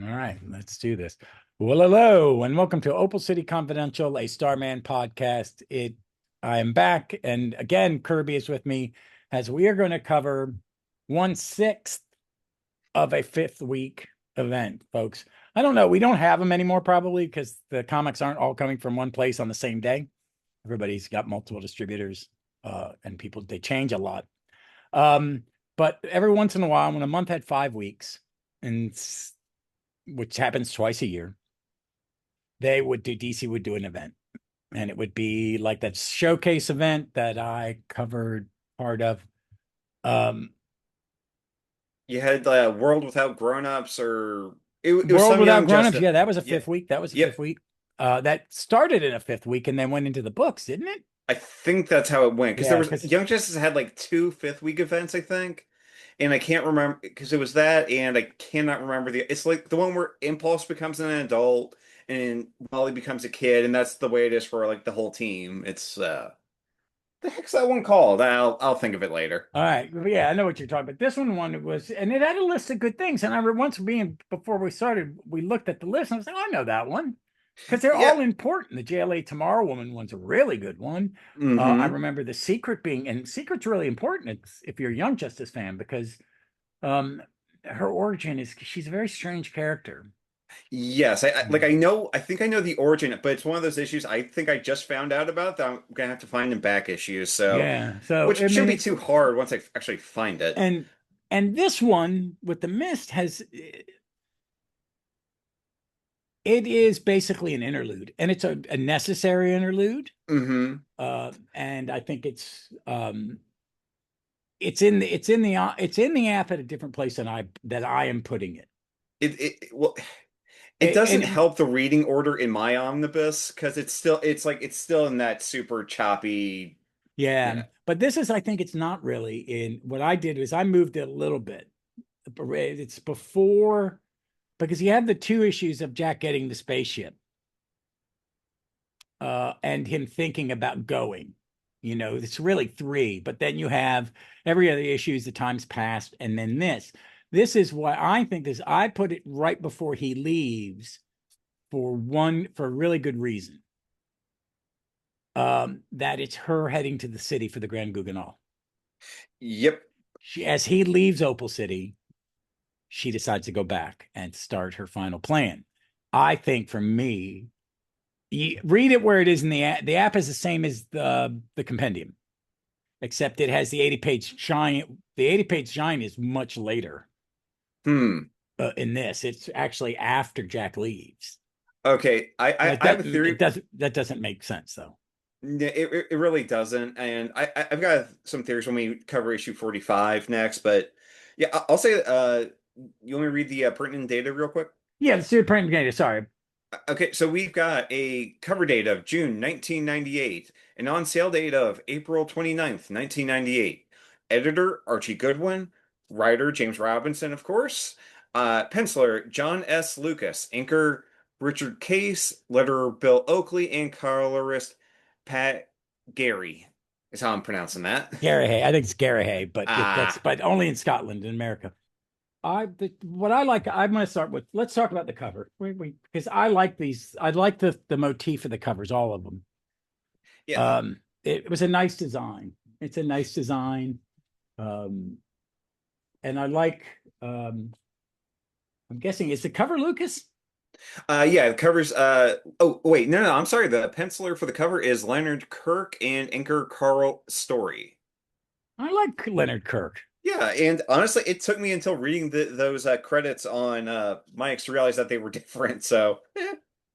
All right, let's do this. Well, hello, and welcome to Opal City Confidential, a Starman podcast. I am back, and again, Kirby is with me as we are going to cover 1/6 of a fifth week event, folks. I don't know. We don't have them anymore, probably because the comics aren't all coming from one place on the same day. Everybody's got multiple distributors, and people, they change a lot. But every once in a while, when a month had 5 weeks, and which happens twice a year, DC would do an event, and it would be like that showcase event that I covered part of. Um, You had World Without Grown-ups, or it was World some Without Young Grown-ups. Justice. Yeah, that was a Yeah, fifth week. That was a fifth yep. week. That started in a fifth week and then went into the books, didn't it? I think that's how it went because there Yeah, was because Young Justice had like two fifth week events, I think, and I can't remember because it was that, and I cannot remember the. It's like the one where Impulse becomes an adult and Wally becomes a kid, and that's the way it is for like the whole team. It's the heck's that one called? I'll think of it later. all right, yeah, I know what you're talking about. This one was, and it had a list of good things. And I remember once being before we started, we looked at the list and I was like, oh, I know that one because they're Yeah. all important. The JLA Tomorrow Woman one's a really good one. I Mm-hmm. remember the Secret being, and Secret's really important if you're a Young Justice fan because um, her origin is she's a very strange character. Yes, like Mm. I think I know the origin, but it's one of those issues I think I just found out about that I'm gonna have to find in back issues. So, Yeah, so which I shouldn't mean be it's too hard once I actually find it. and and this one with the Mist has it is basically an interlude, and it's a necessary interlude. Hmm. And I think it's in the app at a different place than I am putting it. Well, it doesn't And help the reading order in my omnibus because it's still in that super choppy. yeah, Yeah, but this is I think it's not really in what I did is I moved it a little bit. It's before because you have the two issues of Jack getting the spaceship and him thinking about going. It's really three, but then you have every other issue as the time's passed, and then this. This is what I think is I put it right before he leaves for a really good reason. That it's her heading to the city for the Grand Guignol. yep. As he leaves Opal City, she decides to go back and start her final plan. I think for me, you read it where it is in the app. The app is the same as the compendium, except it has the 80-page giant. The 80-page giant is much later Hmm. in this. It's actually after Jack leaves. Okay, That I have that a it theory. doesn't make sense though. It really doesn't, and I've got some theories when we cover issue 45 next. But yeah, I'll say. You want me to read the pertinent data real quick? Yeah, let's do the print data. Sorry. Okay, so we've got a cover date of June 1998, an on sale date of April 29th, 1998. Editor Archie Goodwin, writer James Robinson, of course, penciler John S. Lucas, inker Richard Case, letterer Bill Oakley, and colorist Pat Gary is how I'm pronouncing that. Garahay. I think it's Garahay, that's Ah, but only in Scotland in America. What I like. I'm going to start with. Let's talk about the cover. Because I like these. I like the motif of the covers, all of them. yeah. It was a nice design. It's a nice design, um, and I like. Um, I'm guessing is the cover Lucas. Yeah, it covers oh wait, no, I'm sorry. The penciler for the cover is Leonard Kirk and inker Carl Story. I like Leonard Kirk. Yeah, and honestly, it took me until reading those credits on Mike's to realize that they were different. So,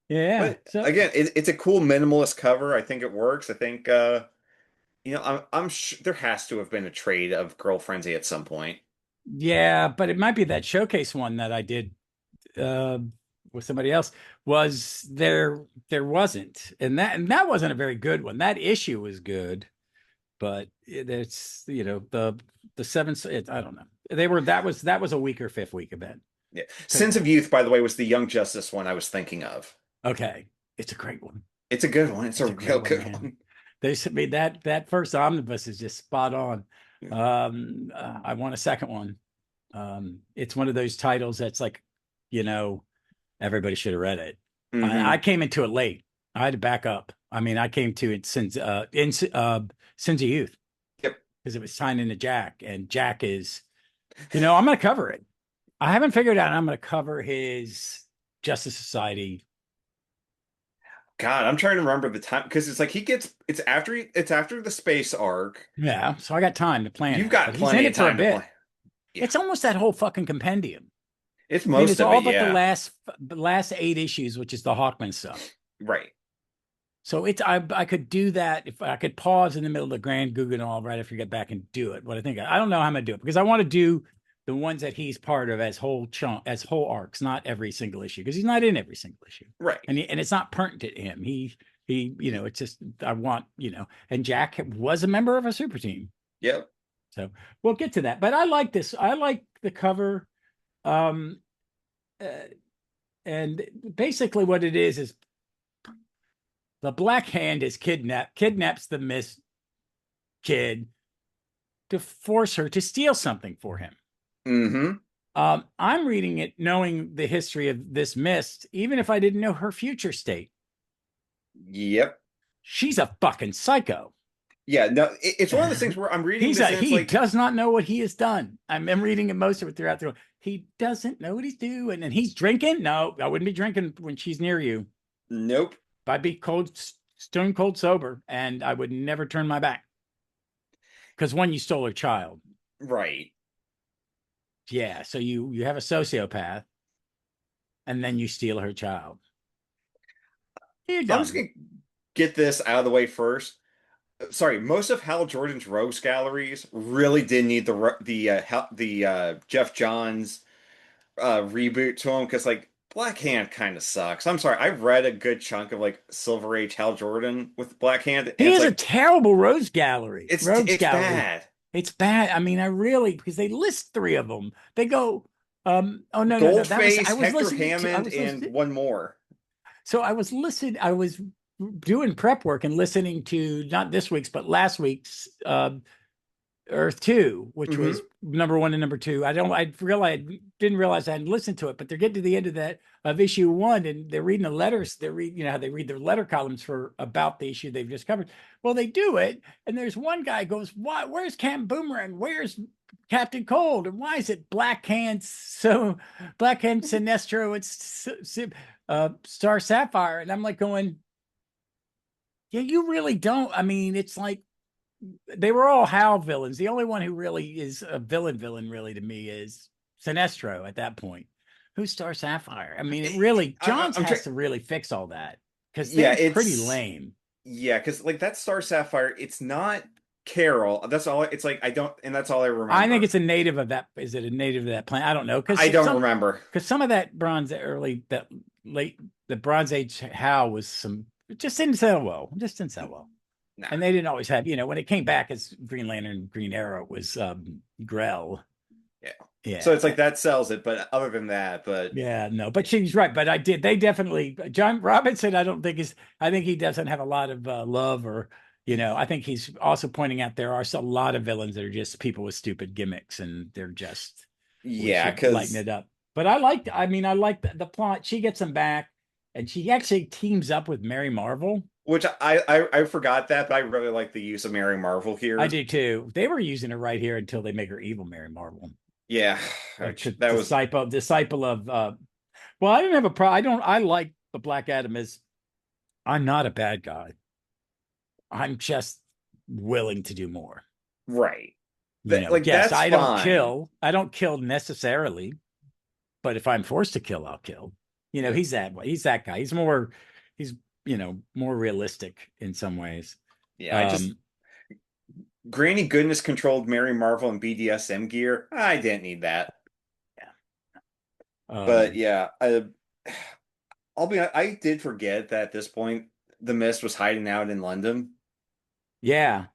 Yeah. but So again, it's a cool minimalist cover. I think it works. I think I'm sure there has to have been a trade of Girl Frenzy at some point. yeah, but it might be that showcase one that I did uh, with somebody else was there. There wasn't, and that wasn't a very good one. That issue was good, but it's the seven. I don't know. That was a weaker fifth week event. Yeah, Sense 'Cause- of Youth, by the way, was the Young Justice one I was thinking of. Okay, it's a great one. It's a good one. It's a It's a real great one, good man. one. They sent me that first omnibus is just spot on. I want a second one. It's one of those titles that's like, you know, everybody should have read it. I Mm-hmm. came into it late. I had to back up. I mean, I came to it since in Sins of Youth Yep. because it was signed into Jack, and Jack is, I'm going to cover it. I haven't figured out. I'm going to cover his Justice Society. God, I'm trying to remember the time because it's like it's after the space arc. Yeah, so I got time to plan You've it, got but he's in plenty of it for a time to play. bit. Yeah, It's almost that whole fucking compendium. it's I mean, most it's of all it. but the Yeah, last 8 issues, which is the Hawkman stuff. right. So I could do that if I could pause in the middle of the Grand Guignol right after you get back and do it. But I don't know how I'm gonna do it because I want to do the ones that he's part of as whole arcs, not every single issue because he's not in every single issue, Right. and it's not pertinent to him. It's just I want and Jack was a member of a super team, Yep. so we'll get to that. But I like this. I like the cover, um, uh, and basically what it is the Black Hand is kidnaps the Miss Kid to force her to steal something for him. Mm-hmm. I'm reading it knowing the history of this Mist, even if I didn't know her future state. Yep. She's a fucking psycho. Yeah. No, it's one of those things where I'm reading this and it's He like, does not know what he has done. I'm reading most of it throughout the. He doesn't know what he's doing, and he's drinking. No, I wouldn't be drinking when she's near you. nope. I'd be stone cold sober, and I would never turn my back. Because one, you stole her child. Right. Yeah, so you have a sociopath, and then you steal her child. You're I'm just done. gonna get this out of the way first. Sorry, most of Hal Jordan's Rogues galleries really did need the Jeff Johns reboot to him because like Black Hand kind of sucks. I'm sorry, I've read a good chunk of like Silver Age Hal Jordan with Black Hand, and He it's has a like terrible rogues it's gallery. bad. It's bad. I mean, I really because they list three of them. They go, oh no, that was Goldface, I was Hector listening to I Hammond, was and listening. one more. So I was doing prep work and listening to not this week's but last week's Earth 2, which was Hmm. number 1 and number 2. Didn't realize I hadn't listened to it, but they're getting to the end of that of issue 1 and they're reading the letters. They're reading, how they read their letter columns for about the issue they've just covered. Well, they do it, and there's one guy goes, "What? Where's Camp Boomerang? Where's Captain Cold? And why is it Black Hand Sinestro? It's Star Sapphire?" And I'm like going, "Yeah, you really don't. I mean, it's like." They were all Hal villains. The only one who really is a villain really to me is Sinestro at that point. Who's Star Sapphire? I mean, it really Johns I'm trying. has to really fix all that because Yeah, they're pretty it's lame. yeah, because like that Star Sapphire, it's not Carol. That's all. It's like I don't, and that's all I I think remember. it's a native of that. Is it a native of that planet? I don't know I don't remember. because some of that late the Bronze Age Hal was some it just didn't sell well. Just didn't sell well. Nah. And they didn't always have, when it came back as Green Lantern, Green Arrow, it was Grell. Yeah. So it's Yeah. like that sells it, but other than that, but Yeah, no, but she's right. But they definitely, John Robinson, I think he doesn't have a lot of love or, I think he's also pointing out there are a lot of villains that are just people with stupid gimmicks and we yeah, should lighten because it up. But I like the plot. She gets him back and she actually teams up with Mary Marvel. which I forgot that, but I really like the use of Mary Marvel I here. do too. They were using her right here until they make her evil Mary Marvel. Yeah, which that was Disciple of well, I didn't have a problem. I like the Black Adam as I'm not a bad guy. I'm just willing to do more. right. Like Yes, that's fine. I don't kill necessarily, but if I'm forced to kill, I'll kill. Yep. He's that way. He's that guy. He's more realistic in some ways. Yeah, I just Um, Granny Goodness controlled Mary Marvel and BDSM gear. I didn't need that. yeah. But Um, yeah, I'll be I did forget that at this point the Mist was hiding out in London yeah.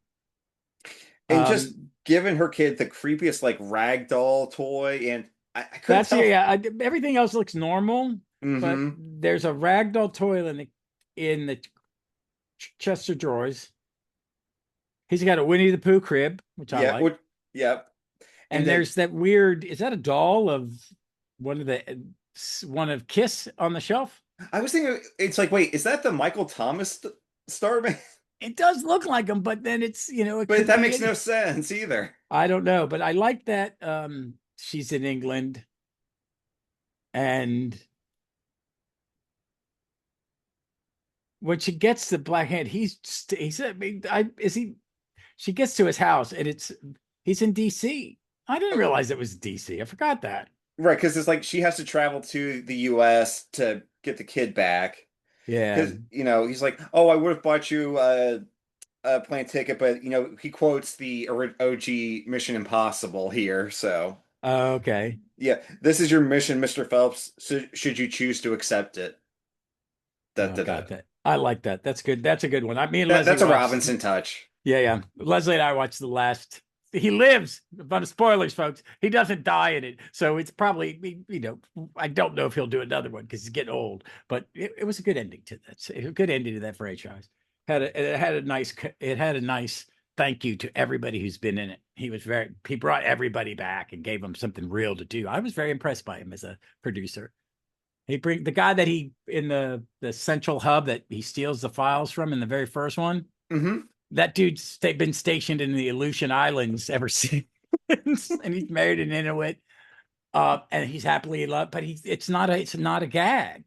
and just Um, giving her kid the creepiest like rag doll toy, and I couldn't That's tell. yeah. Everything else looks normal, but Mm-hmm. there's a ragdoll toy in the chest of drawers. He's got a Winnie the Pooh crib, which I Yeah, like, yeah. And and then there's that weird. Is that a doll of one of the? one of Kiss on the shelf. I was thinking it's like, wait, is that the Michael Thomas Starman? It does look like him, but then it's, it But could that be makes any. no sense either. I don't know, but I like that she's in England and when she gets the black hand, he said, I mean, she gets to his house and he's in DC. I didn't realize it was DC. I forgot that. Right, because it's like she has to travel to the US to get the kid back. Yeah. Because, he's like, oh, I would have bought you a plane ticket, but, he quotes the OG Mission Impossible here. So, Okay. yeah, this is your mission, Mr. Phelps. So, should you choose to accept it? Da, Oh da, da. God, that I like that. That's good. That's a good one. Me and That, Leslie that's a watched. Robinson touch. Yeah, yeah. Leslie and I watched the last. He lives. But spoilers, folks. He doesn't die in it, so it's probably I don't know if he'll do another one because he's getting old. But it was a good ending to that. A good ending to that franchise. It had a nice thank you to everybody who's been in it. He brought everybody back and gave them something real to do. I was very impressed by him as a producer. He bring the guy that he in the central hub that he steals the files from in the very first one. Hmm. That dude's been stationed in the Aleutian Islands ever since, and he's married an Inuit. And he's happily in love, but it's not a gag.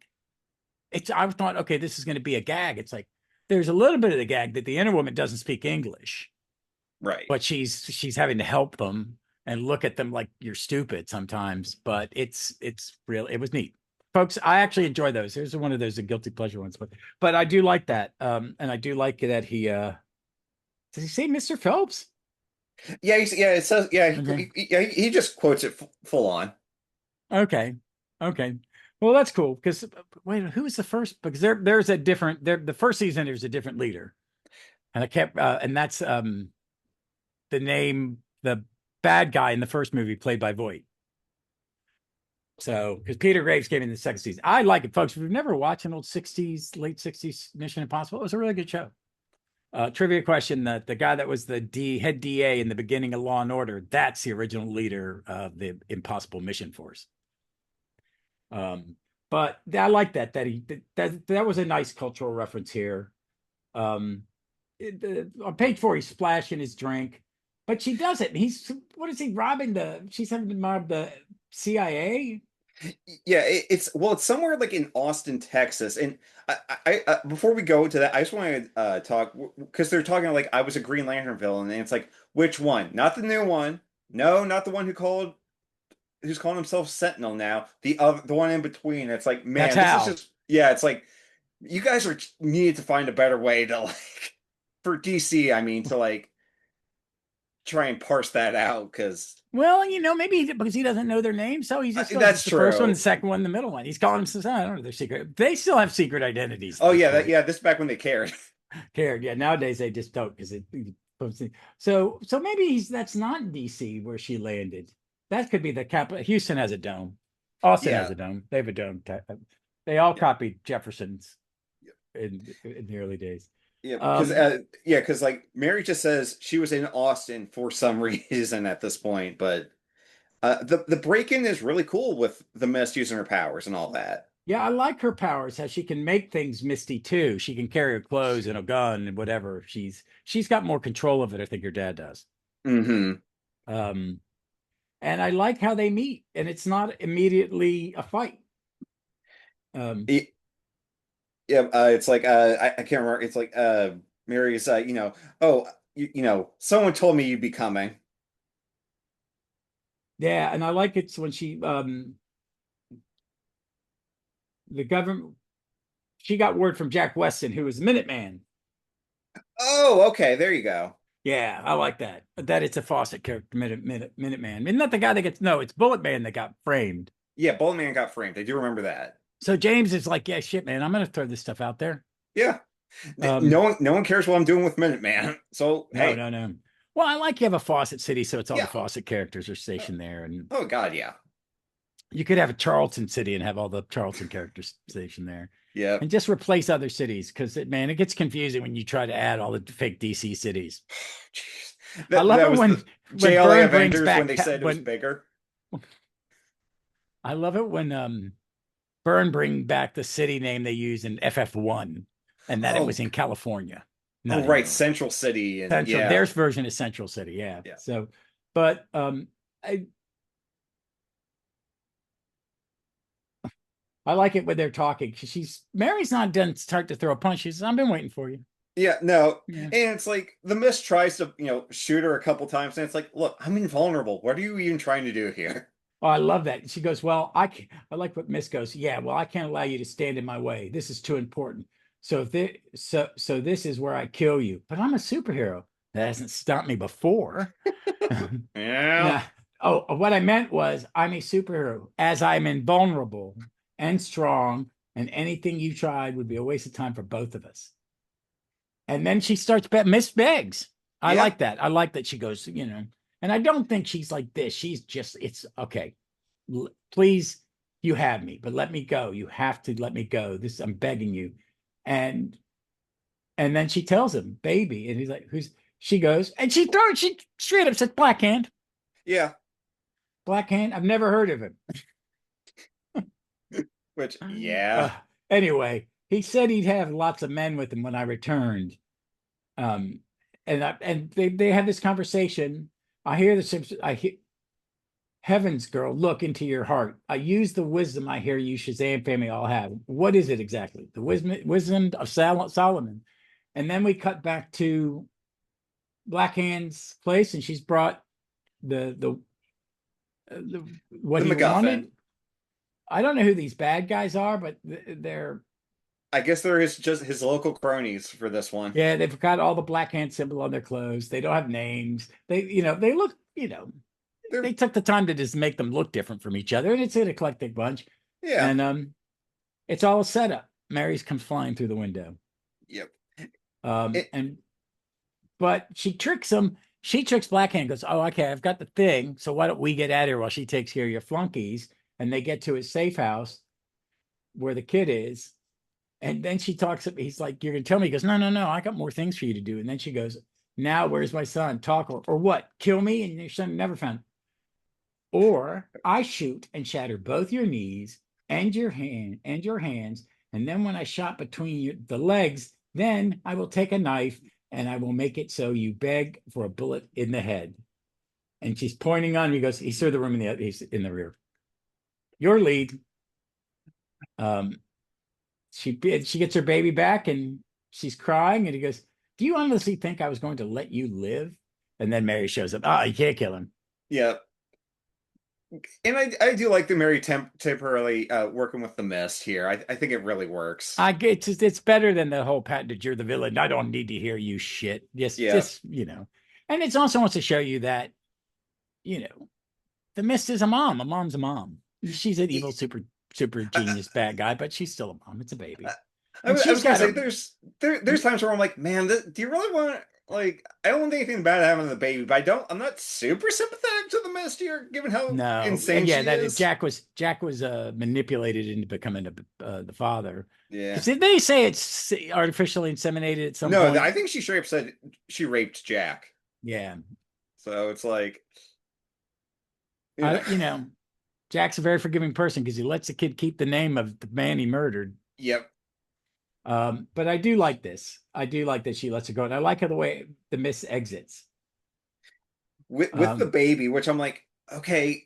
I thought, okay, this is going to be a gag. It's like there's a little bit of the gag that the inner woman doesn't speak English, Right. but she's having to help them and look at them like you're stupid sometimes. But it's real. It was neat, folks. I actually enjoy those. There's one of those guilty pleasure ones, but I do like that. And I do like that he does he say Mr. Phelps? Yeah, yeah, it says, yeah, Okay. he just quotes it full on. Okay. Okay. Well, that's cool because wait, who was the first? Because there's a different the first season there's a different leader, and I kept and that's the name the bad guy in the first movie played by Voight. So because Peter Graves came in the second season, I like it, folks. If you've never watched an old '60s, late '60s Mission Impossible, it was a really good show. Trivia question: the guy that was the head DA in the beginning of Law and Order, that's the original leader of the Impossible Mission Force. Um, but I like that was a nice cultural reference here. On page 4, he's splashing his drink, but she doesn't. What is he robbing she's having to mob the CIA? Yeah, it's somewhere like in Austin, Texas. And before we go to that, I just want to talk because they're talking like I was a Green Lantern villain, and it's like which one? Not the new one. No, not the one who's calling himself Sentinel now. The one in between. It's like, That's man, this is Hal. just yeah. It's like you guys are needed to find a better way to like for DC. I mean, to like try and parse that out because Well, maybe because he doesn't know their name, so he just goes, that's it's the first one, the true. second one, the middle one. He's calling himself, I don't know, their secret. They still have secret identities at Oh this yeah, point. yeah. This is back when they cared. Cared. Yeah, nowadays they just don't because so maybe that's not DC where she landed. That could be the capital. Houston has a dome. Austin has Yeah. a dome. They have a dome. They all Yeah. copied Jefferson's in the early days. Yeah, Um, because like Mary just says she was in Austin for some reason at this point, but the break-in is really cool with the Mist using her powers and all that. yeah, I like her powers. How she can make things misty too. She can carry her clothes and a gun and whatever. She's got more control of it. I think her dad does. Hmm. Um, and I like how they meet, and it's not immediately a fight. Um, Yeah, it's like I can't remember. It's like Mary's oh someone told me you'd be coming. yeah, and I like it's when the government she got word from Jack Weston, who was Minuteman. Oh, okay, there you go. Yeah, I like that. That it's a Fawcett character, Minuteman. And not the guy that gets no, it's Bullet Man that got framed. Yeah, Bullet Man got framed. I do remember that. So James is like, yeah, shit, man, I'm gonna throw this stuff out there. Yeah, Um, no one cares what I'm doing with Minuteman. So no, hey, no, no. Well, I like you have a Fawcett City, so it's all the yeah. Fawcett characters are stationed there, and Oh God, yeah, you could have a Charlton City and have all the Charlton characters stationed there, yeah. and just replace other cities because it gets confusing when you try to add all the fake DC cities. Jeez. I love That it was the when JLA Byrne brings Avengers when back they said it was when bigger. I love it when Byrne bring back the city name they use in FF1, and that it was Oh, in California, oh, not in New right, York. Central City, and Central, yeah, their version is Central City, yeah. yeah, So, but I I like it when they're talking. She's Mary's not done start to throw a punch. She says, "I've been waiting for you." yeah. No, Yeah. and it's like the Mist tries to, shoot her a couple times, and it's like, look, I'm invulnerable. What are you even trying to do here? Oh, I love that. She goes, "Well, I can, I like what Miss goes. Yeah, well, I can't allow you to stand in my way. This is too important. So if this, so this is where I kill you. But I'm a superhero. That hasn't stopped me before." Yeah, Nah. Oh, what I meant was I'm a superhero as I'm invulnerable and strong, and anything you tried would be a waste of time for both of us. And then she starts Miss Begs. I yeah. like that. I like that she goes, and I don't think she's like this. She's just, it's okay. Please, you have me, but let me go. You have to let me go. This, I'm begging you. And and then she tells him, baby. And he's like, who's she goes, and she straight up says, Black Hand. Yeah, Black Hand. I've never heard of him. which, yeah, Uh, anyway, he said he'd have lots of men with him when I returned. Um, and they had this conversation. I hear the I hear heavens, girl, look into your heart. I use the wisdom I hear you Shazam family all have. What is it exactly? The wisdom of Solomon. And then we cut back to Black Hand's place, and she's brought the what the he MacGuffin. wanted. I don't know who these bad guys are, but they're I guess they're just his local cronies for this one. yeah, they've got all the Black Hand symbol on their clothes. They don't have names. They look, They're they took the time to just make them look different from each other, and it's an eclectic bunch. Yeah, And it's all a setup. Mary's comes flying through the window. yep. Um, It, and but she tricks him. She tricks Blackhand, goes, oh, okay, I've got the thing. So why don't we get out of here while she takes care of your flunkies? And they get to his safe house where the kid is. And then she talks, he's like, you're gonna tell me, he goes, no, no, no, I got more things for you to do. And then she goes, now where's my son? Talk or what? Kill me and your son never found. Or I shoot and shatter both your knees and your hands. And then when I shot between the legs, then I will take a knife and I will make it so you beg for a bullet in the head. And she's pointing on him. He goes, he's through the room he's in the rear. Your lead. Um, she gets her baby back and she's crying. And he goes, do you honestly think I was going to let you live? And then Mary shows up. Oh, you can't kill him. yeah. And I do like the Mary temporarily working with the Mist here. I think it really works. I get it's better than the whole patented you're the villain. I don't need to hear you shit. Yeah. And it also wants to show you that, you know, the Mist is a mom. A mom's a mom. She's an evil, super I, genius bad guy, but she's still a mom. It's a baby. I And was she's gonna got say her there's times where I'm like, man, do you really want like I don't think anything bad having the baby, but I'm not super sympathetic to the Mist here, given how no, insane yeah, she that is is. Jack was manipulated into becoming the father. Yeah. Because did they say it's artificially inseminated at some No, point? I think she straight up said she raped Jack. Yeah. So it's like, you know, I Jack's a very forgiving person because he lets the kid keep the name of the man he murdered. yep. But I do like this. I do like that she lets her go, and I like how the way the Miss exits. With the Um, baby, which I'm like, okay,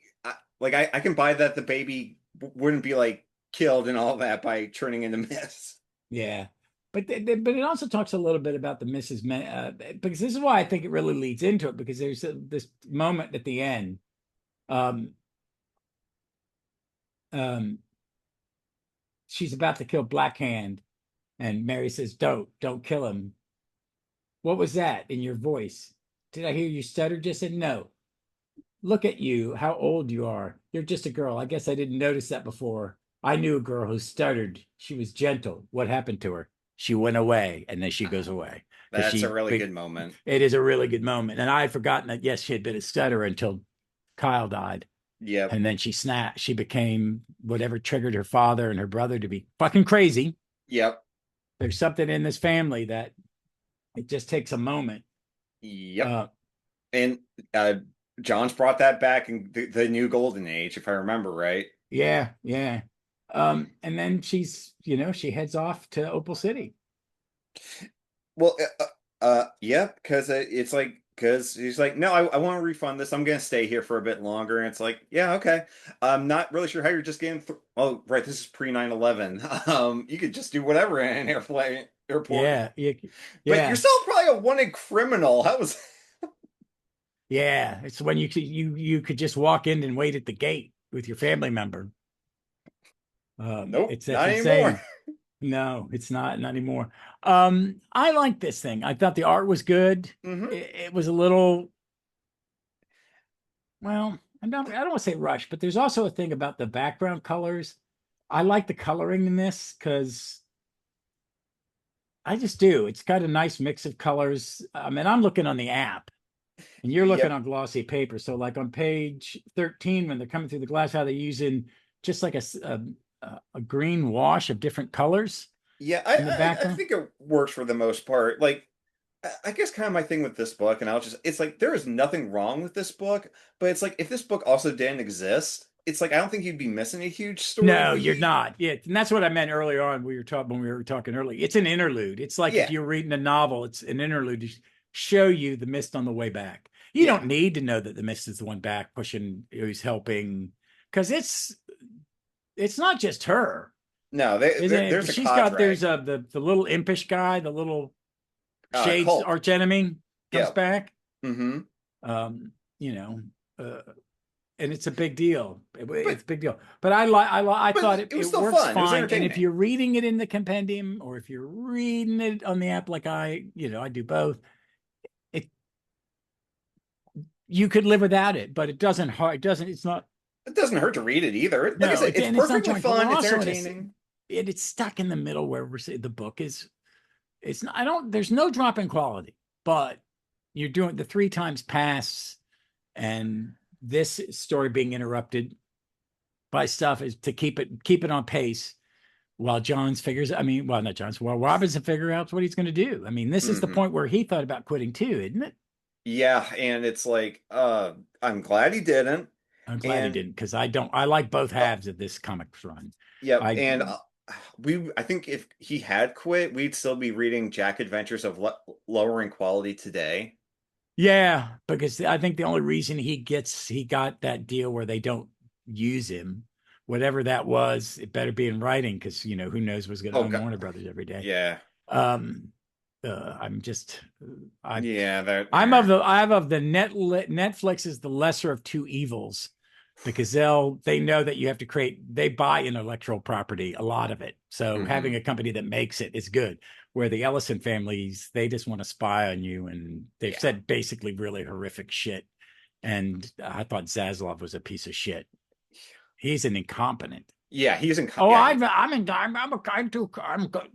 I can buy that the baby wouldn't be like killed and all that by turning into Mist. yeah, but it also talks a little bit about the Mrs. Because this is why I think it really leads into it because there's this moment at the end. Um, um, she's about to kill Black Hand, and Mary says, don't kill him." What was that in your voice? Did I hear you stutter? Just said no. Look at you, how old you are. You're just a girl. I guess I didn't notice that before. I knew a girl who stuttered. She was gentle. What happened to her? She went away, and then she goes away because That's a really good moment. it is a really good moment. And I had forgotten that, yes, she had been a stutterer until Kyle died. Yep. And then she snapped. She became whatever triggered her father and her brother to be fucking crazy. Yep. There's something in this family that it just takes a moment. Yep. Uh, And uh John's brought that back in the new golden age, if I remember right. yeah, yeah. And then she's, she heads off to Opal City. Well, yeah, because it's like, because he's like, no, I want to refund this. I'm gonna stay here for a bit longer. And it's like, yeah, okay. I'm not really sure how you're just getting through. Oh, right, this is pre 9/11. You could just do whatever in an airport. Yeah, yeah, But you're yeah, still probably a wanted criminal. How was? yeah. It's when you could just walk in and wait at the gate with your family member. Nope, It's that's not anymore. insane. No, it's not anymore. I like this thing. I thought the art was good. Hmm. It was a little, well, I don't want to say rush, but there's also a thing about the background colors. I like the coloring in this because I just do. It's got a nice mix of colors. I mean, I'm looking on the app and you're looking Yep. on glossy paper. So, like on page 13, when they're coming through the glass, how they're using just like a green wash of different colors Yeah, in the I background. think it works for the most part. Like, I guess kind of my thing with this book, and it's like there is nothing wrong with this book, but it's like if this book also didn't exist, it's like I don't think you'd be missing a huge story No, you're beat. not. Yeah, and that's what I meant earlier on. When we were talking earlier. It's an interlude. It's like if Yeah, you're reading a novel, it's an interlude to show you the mist on the way back. You yeah. don't need to know that the mist is the one back pushing, who's helping, because it's not just her, No, isn't it? there's a She's got cadre. the little impish guy, the little Shades Cult. arch enemy comes Yeah. back. Mm-hmm. Um, you know, uh, and it's a big deal. But It's a big deal. But I thought it, it was it still works fun. It was fine. And if entertaining. you're reading it in the compendium or if you're reading it on the app like I do both, it you could live without it, but it doesn't hard. It doesn't. It's not. It doesn't hurt to read it either. Like I No, said, it's and it's not perfectly jarring. But we're fun. It's also entertaining. it's stuck in the middle where we're saying the book is. It's not. I don't. There's no drop in quality, but you're doing the three times pass and this story being interrupted by stuff is to keep it on pace while Johns figures, I mean, well, not Johns, while Robinson figure out what he's going to do. I mean, this is the Hmm. point where he thought about quitting too, isn't it? Yeah, and it's like, I'm glad he didn't. I'm glad he And didn't because I like both uh, halves of this comics run. Yep, I and I think if he had quit, we'd still be reading Jack Adventures of lowering quality today. Yeah, because I think the only reason he got that deal where they don't use him, whatever that was, it better be in writing because who knows what's going to Oh own God, Warner Brothers every day. yeah, Um, I'm just I yeah, that. I'm of the Netflix is the lesser of two evils because they know that you have to they buy intellectual property, a lot of it. So having Hmm. a company that makes it is good. Where the Ellison families, they just want to spy on you, and they've Yeah, said basically really horrific shit. And I thought Zaslav was a piece of shit. He's an incompetent. yeah, Oh, yeah, I'm a kind too.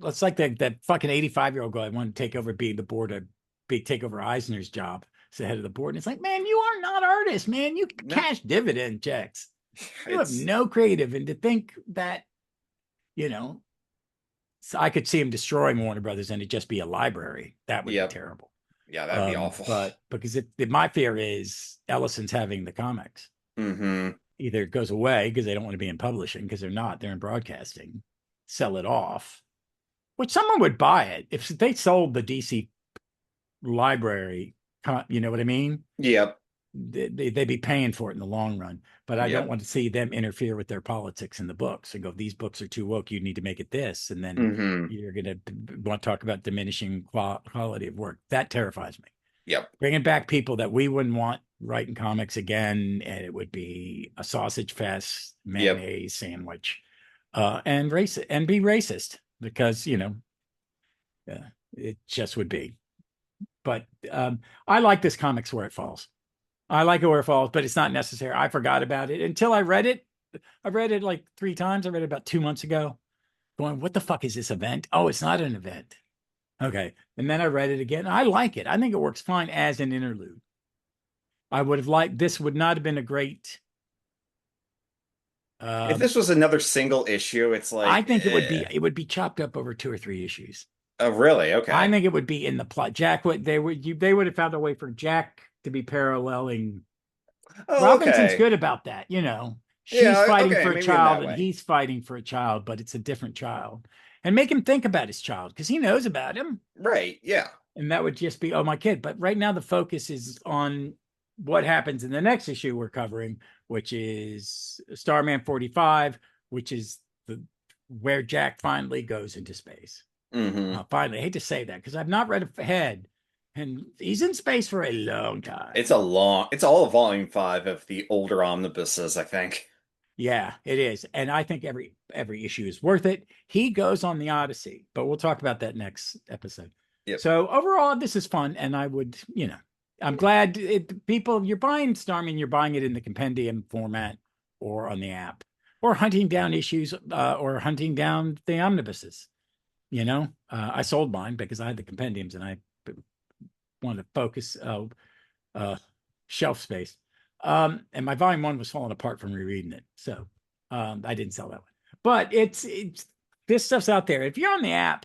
It's like that fucking 85-year-old guy wanted to take over being the board of take over Eisner's job as the head of the board. And it's like, man, you are not artists, man. You no, cash dividend checks. You have it's no creative. And to think that, you know, so I could see him destroying Warner Brothers and it just be a library. That would be yep, terrible. yeah, that'd be awful. But because my fear is Ellison's having the comics. Hmm. Either it goes away because they don't want to be in publishing because they're in broadcasting, sell it off, which someone would buy it if they sold the DC library. You know what I mean? Yep, They'd be paying for it in the long run. But I don't yep. want to see them interfere with their politics in the books and go, these books are too woke. You need to make it this. And then Hmm. you're going to want to talk about diminishing quality of work. That terrifies me. Yep, Bringing back people that we wouldn't want writing comics again, and it would be a sausage fest, yep. mayonnaise sandwich, and be racist because it just would be. But I like this comics where it falls. I like it where it falls, but it's not necessary. I forgot about it until I read it. I read it like three times. I read it about 2 months ago. Going, what the fuck is this event? Oh, it's not an event. Okay, and then I read it again. I like it. I think it works fine as an interlude. I would have liked this would not have been a great. If Um, this was another single issue, it's I like, think it would be chopped up over two or three issues. oh, really? I Okay. think it would be in the plot. They would have found a way for Jack to be paralleling. Oh, Robinson's okay. good about that. She's Yeah, fighting okay, for a maybe in child that and way. he's fighting for a child, but it's a different child. And make him think about his child because he knows about him. Right, yeah. And that would just be, oh, my kid. But right now, the focus is on what happens in the next issue we're covering, which is Starman 45, which is the where Jack finally goes into space. Hmm. Finally, I hate to say that because I've not read ahead, and he's in space for a long It's time. a long, it's all of volume 5 of the older omnibuses, I think. Yeah, it is, and I think every issue is worth it. He goes on the Odyssey, but we'll talk about that next episode. Yep. So overall, this is fun, and I would, I'm glad people you're buying Starman, you're buying it in the compendium format or on the app, or hunting down issues, or hunting down the omnibuses. I sold mine because I had the compendiums, and I wanted to focus uh, shelf space. And my volume 1 was falling apart from rereading it. So I didn't sell that one. But it's this stuff's out there. If you're on the app,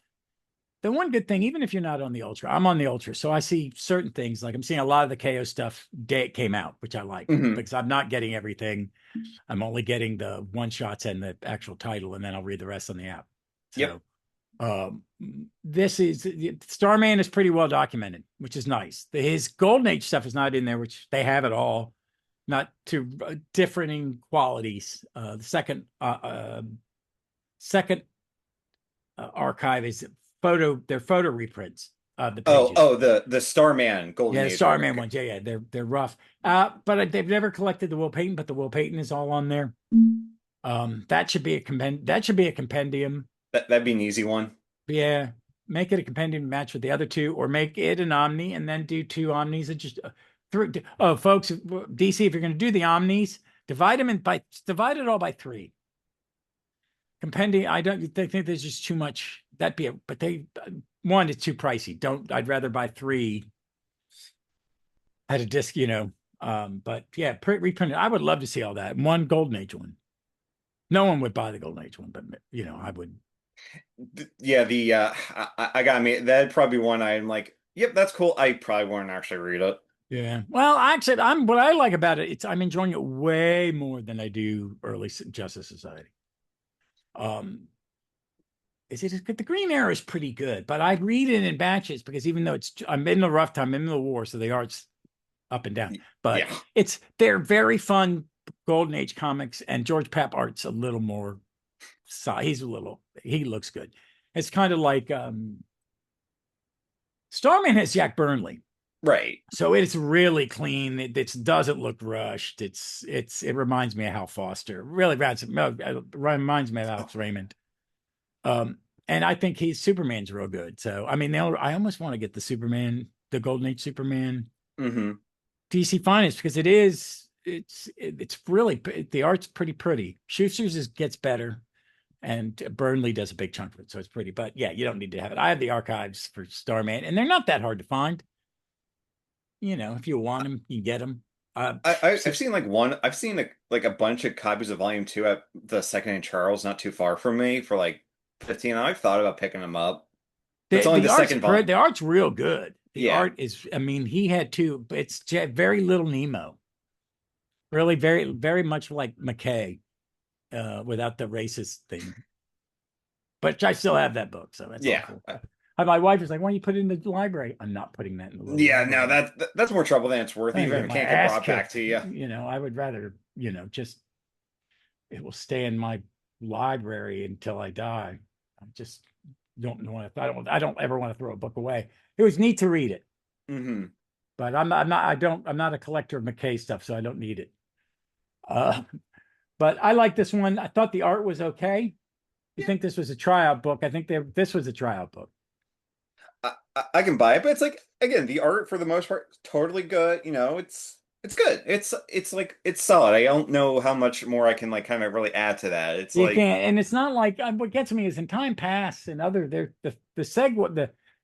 the one good thing, even if you're not on the Ultra, I'm on the Ultra. So I see certain things. Like I'm seeing a lot of the KO stuff came out, which I like Hmm. because I'm not getting everything. I'm only getting the one shots and the actual title, and then I'll read the rest on the app. Yep. So um, this is Starman is pretty well documented, which is nice. His Golden Age stuff is not in there, which they have it all, not to differing qualities. The second archive is they're photo reprints of the Oh, pages. the Starman Golden Yeah, the Age one. Starman Okay. ones. Yeah, they're rough. But they've never collected the Will Payton, but the Will Payton is all on there. That should be a compendium. That'd be an easy one. Yeah, make it a compendium match with the other two, or make it an Omni and then do two Omnis and just through. Oh, folks, DC, if you're going to do the Omnis, divide it all by 3. Compendium, I don't think there's just too much. That'd be but one, it's too pricey. Don't, I'd rather buy 3 at a disc. But yeah, reprint it. I would love to see all that. One Golden Age one. No one would buy the Golden Age one, but I would. Yeah, I got me. That'd probably be one I'm like, yep, that's cool. I probably won't actually read it. Yeah. Well, actually, what I like about it, I'm enjoying it way more than I do early Justice Society. Um, is it good? The Green Arrow is pretty good, but I read it in batches because even though I'm in the rough time, I'm in the war, so the art's up and down. But Yeah. they're very fun Golden Age comics, and George Pap art's a little more. He looks good. It's kind of like Starman has Jack Burnley. Right. So it's really clean. It doesn't look rushed. It reminds me of Hal Foster. Really reminds me of Alex Raymond. And I think Superman's real good. So I mean, I almost want to get the Golden Age Superman Hmm. DC Finest because it's really the art's pretty. Schuster's gets better, and Burnley does a big chunk of it, so it's pretty. But yeah, you don't need to have it. I have the archives for Starman, and they're not that hard to find. If you want them, you get them. I've seen like I've seen like a bunch of copies of Volume 2 at the second-hand Charles, not too far from me, for like 15. I've thought about picking them up. That's only the second volume. The art's real good. The Yeah. art is, I mean, he had two. It's very little Nemo. Really, very very much like McKay, without the racist thing. But I still have that book, so that's Yeah. awful. My wife was like, "Why don't you put it in the library?" I'm not putting that in the little Yeah, no, library. that's more trouble than it's worth, I even get if it my can't get ass brought back kicked. to you. I would rather, just it will stay in my library until I die. I just don't want to. I don't ever want to throw a book away. It was neat to read it, Hmm. but I'm not a collector of McKay stuff, so I don't need it. Uh, but I like this one. I thought the art was okay. You think this was a tryout book? I think this was a tryout book. I can buy it, but it's like again, the art for the most part is totally good. It's good. It's like it's solid. I don't know how much more I can like kind of really add to that. It's You like can't, and it's not like what gets me is in time pass and other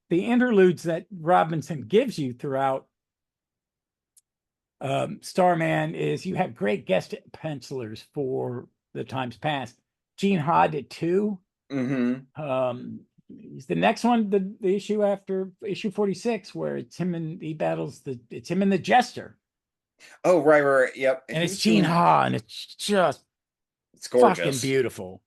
the interludes that Robinson gives you throughout Starman is you have great guest pencilers for the times past. Gene Ha did too. hmm. The next one, the issue after issue 46, where it's him and he battles it's him and the Jester, Oh, right, right, right. Yep. and He it's was Gene doing Ha, and it's just It's fucking gorgeous. beautiful.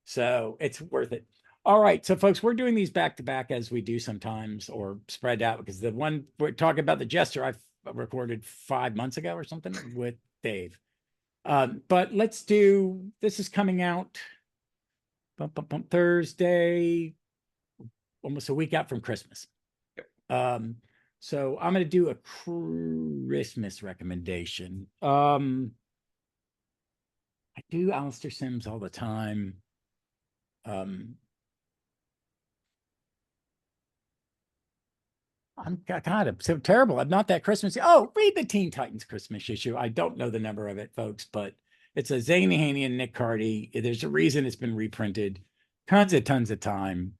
So it's worth it. All right. So, folks, we're doing these back to back as we do sometimes, or spread out, because the one we're talking about, the Jester, I recorded 5 months ago or something with Dave. But let's do this, is coming out Thursday, almost a week out from Christmas. Um, so I'm going to do a Christmas recommendation. I do Alistair Sims all the time. I'm kind of so terrible. I'm not that Christmas. Oh, read the Teen Titans Christmas issue. I don't know the number of it, folks, but it's a Zane Haney and Nick Cardy. There's a reason it's been reprinted tons of time.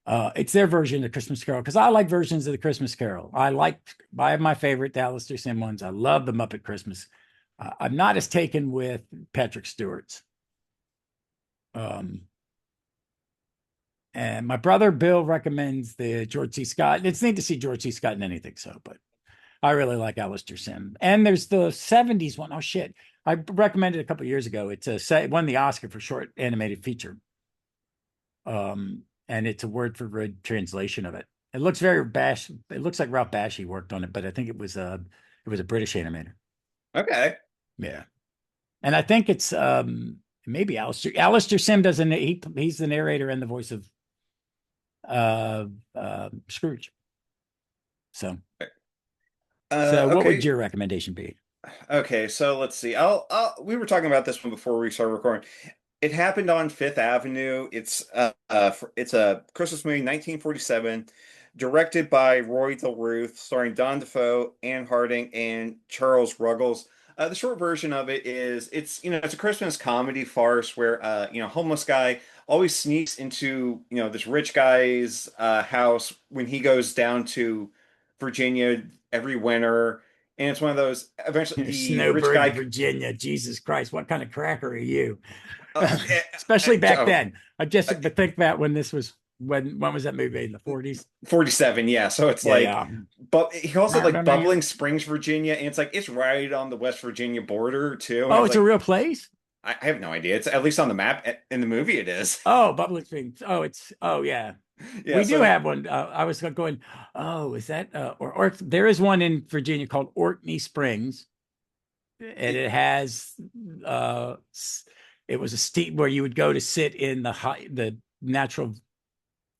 It's their version of Christmas Carol, because I like versions of the Christmas Carol. I have my favorite, the Alistair Sim ones. I love the Muppet Christmas. I'm not as taken with Patrick Stewart's. And my brother Bill recommends the George C. Scott. It's neat to see George C. Scott in anything, so, but I really like Alistair Sim. And there's the 70s one. Oh shit. I recommended a couple of years ago. It won the Oscar for short animated feature. And it's a word for word translation of it. It looks very Bash. It looks like Ralph Bakshi worked on it, but I think it was a British animator. Okay. Yeah. And I think it's maybe Alistair Sim doesn't he's the narrator and the voice of Scrooge. So what would Okay. your recommendation be? Okay, so let's see. We were talking about this one before we started recording. It happened on Fifth Avenue. It's a Christmas movie, 1947, directed by Roy DeRuth, starring Don DeFoe, Anne Harding, and Charles Ruggles. The short version of it is it's a Christmas comedy farce where homeless guy always sneaks into this rich guy's house when he goes down to Virginia every winter, and it's one of those. Eventually, the rich Snowbird, guy. Virginia. Jesus Christ, what kind of cracker are you? Uh, Especially back oh, then. I just uh, think that when this was when was that movie made? In the 40s? 47, yeah. So it's Yeah, like, yeah. but he also like Bubbling Springs, Virginia, and it's right on the West Virginia border too. And I Oh, was it's a like, real place? I have no idea. It's at least on the map in the movie. It is. Oh, Bubbling Springs. Oh yeah. Yeah. We do So have one. I was going, oh, is that or there is one in Virginia called Orkney Springs, and it, it has uh it was a steep where you would go to sit in the natural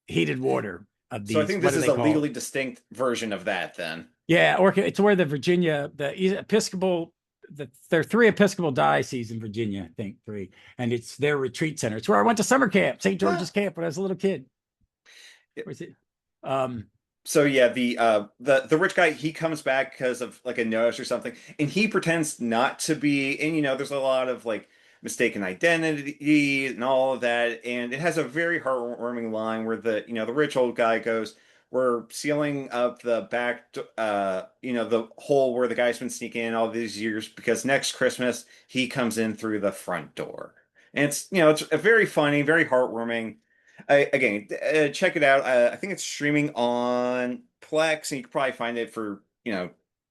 heated water of so I these, think what this are is they a called? legally distinct version of that then. Yeah, or it's where the Episcopal, there are three Episcopal dioceses in Virginia, I think three, and it's their retreat center. It's where I went to summer camp, St. George's Camp, when I was a little kid. Where's it? Um, So yeah, the rich guy, he comes back because of like a notice or something, and he pretends not to be. And there's a lot of like mistaken identity and all of that. And it has a very heartwarming line where the rich old guy goes, "We're sealing up the the hole where the guy's been sneaking in all these years because next Christmas he comes in through the front door." And it's a very funny, very heartwarming. Again, check it out. I think it's streaming on Plex, and you can probably find it for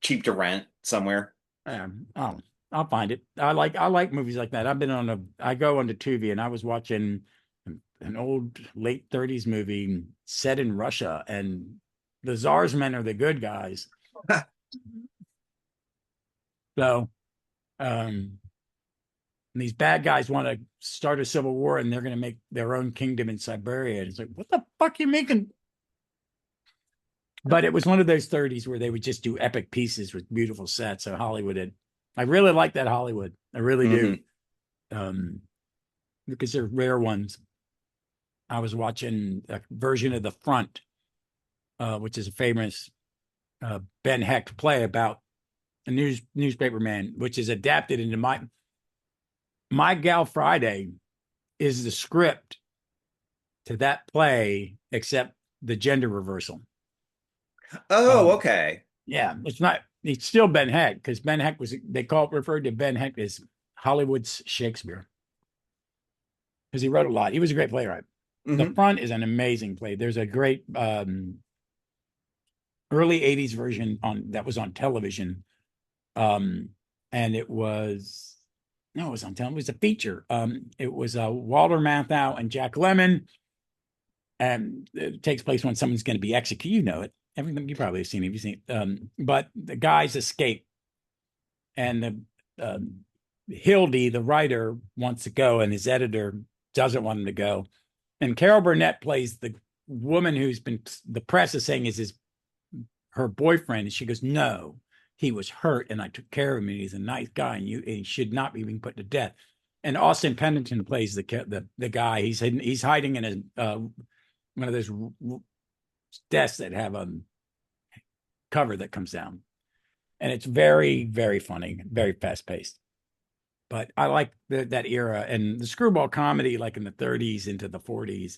cheap to rent somewhere. oh, I'll find it. I like movies like that. I go onto Tubi, and I was watching an old late 30s movie set in Russia, and the Tsar's men are the good guys. So, um, and these bad guys want to start a civil war, and they're going to make their own kingdom in Siberia. And it's like, what the fuck are you making? But it was one of those 30s where they would just do epic pieces with beautiful sets. So Hollywood had, I really like that Hollywood. I really do. Hmm. Because they're rare ones. I was watching a version of The Front, which is a famous Ben Hecht play about a newspaper man, which is adapted into My Gal Friday is the script to that play, except the gender reversal. Oh, Um, okay. yeah, it's still Ben Hecht, because Ben Hecht referred to Ben Hecht as Hollywood's Shakespeare, because he wrote a lot. He was a great playwright. The Hmm. Front is an amazing play. There's a great early 80s version that was on television. Um, and it was No, it was on television. It was a feature. It was Walter Matthau and Jack Lemmon, and it takes place when someone's going to be executed. You know it. Everything you probably have seen. Have you seen? But the guys escape, and the Hildy, the writer, wants to go, and his editor doesn't want him to go. And Carol Burnett plays the woman who's been the press is saying is his her boyfriend, and she goes, "No, he was hurt, and I took care of him, and he's a nice guy, and he should not be being put to death." And Austin Pendleton plays the guy. He's hiding in one of those desks that have a cover that comes down, and it's very very funny, very fast paced. But I like that era and the screwball comedy, like in the 30s into the 40s,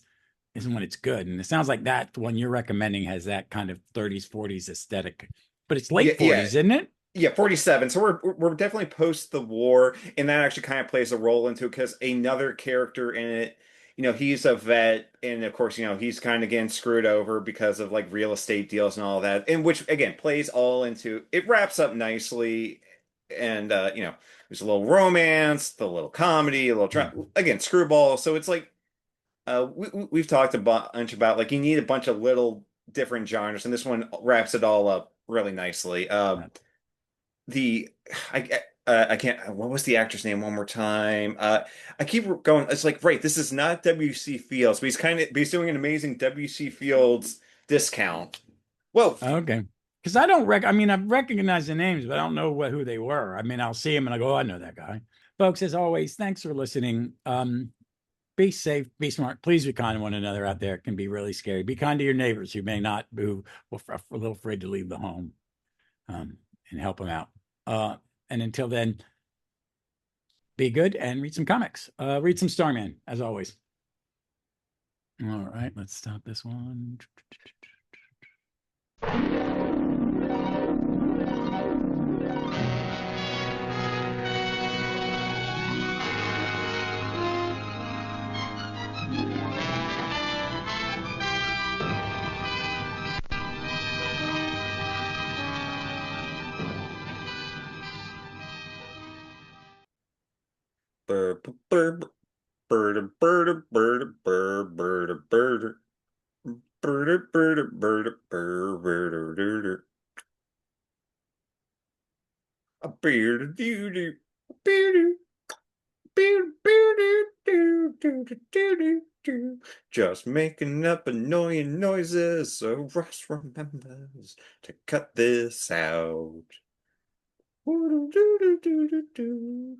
is when it's good. And it sounds like that one you're recommending has that kind of 30s, 40s aesthetic, but it's Yeah, late yeah, 40s, isn't it? yeah, 47. So we're definitely post the war, and that actually kind of plays a role into it because another character in it, he's a vet, and of course, he's kind of getting screwed over because of like real estate deals and all that, and which again plays all into it, wraps up nicely, and there's a little romance, the little comedy, a little Yeah. again screwball. So it's like we've talked a bunch about like you need a bunch of little different genres, and this one wraps it all up really nicely. The I can't. What was the actor's name one more time? I keep going. It's like right. This is not W.C. Fields, but he's doing an amazing W.C. Fields discount. Whoa. Okay. Because I mean, I've recognized the names, but I don't know who they were. I mean, I'll see them and I go, oh, I know that guy. Folks, as always, thanks for listening. Be safe, be smart. Please be kind to one another out there. It can be really scary. Be kind to your neighbors who may not, who are a little afraid to leave the home, and help them out. And until then, be good and read some comics. Read some Starman, as always. All right, let's stop this one. Burr, burr, burr, burr, burr, burr, burr, burr, burr, burr, burr, burr, burr, burr. A beard, doo doo, beard, beard, beard, doo doo doo doo doo doo. Just making up annoying noises so Ross remembers to cut this out. Doo doo doo doo doo doo.